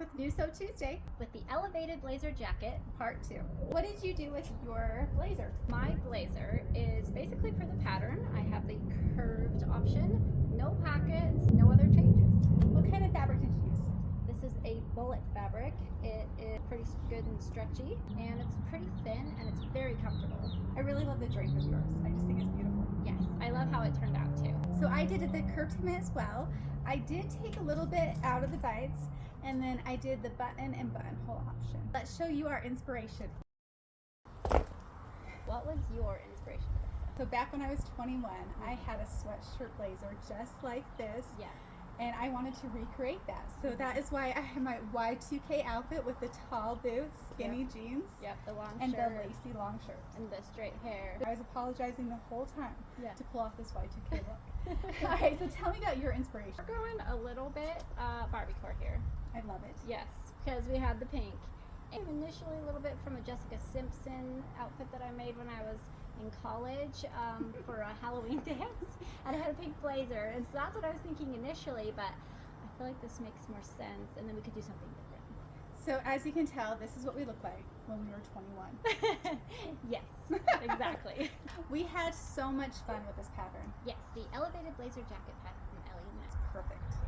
with New Sew Tuesday with the elevated blazer jacket. part 2. What did you do with your blazer? My blazer is basically for the pattern. I have the curved option, no pockets, no other changes. What kind of fabric did you use? This is a bullet fabric. It is pretty good and stretchy, and it's pretty thin, and it's very comfortable. I really love the drape of yours. I just think it's beautiful. Yes, I love how it turned out too. So I did the curved hem as well. I did take a little bit out of the sides, and then I did the button and buttonhole option. Let's show you our inspiration. What was your inspiration for this? So back when I was 21, I had a sweatshirt blazer just like this. Yeah. And I wanted to recreate that. So that is why I have my Y2K outfit with the tall boots, skinny jeans, Yep, the long and shirt the lacy long shirt. and the straight hair. I was apologizing the whole time Yeah. to pull off this Y2K look. Alright, so tell me about your inspiration. We're going a little bit Barbiecore here. I love it. Yes, because we had the pink. And initially a little bit from a Jessica Simpson outfit that I made when I was in college for a Halloween dance, and I had a pink blazer, and so that's what I was thinking initially, but I feel like this makes more sense, and then we could do something different. So as you can tell, this is what we look like when we were 21. Yes, exactly. We had so much fun with this pattern. Yes, the elevated blazer jacket pattern from Ellie. Perfect.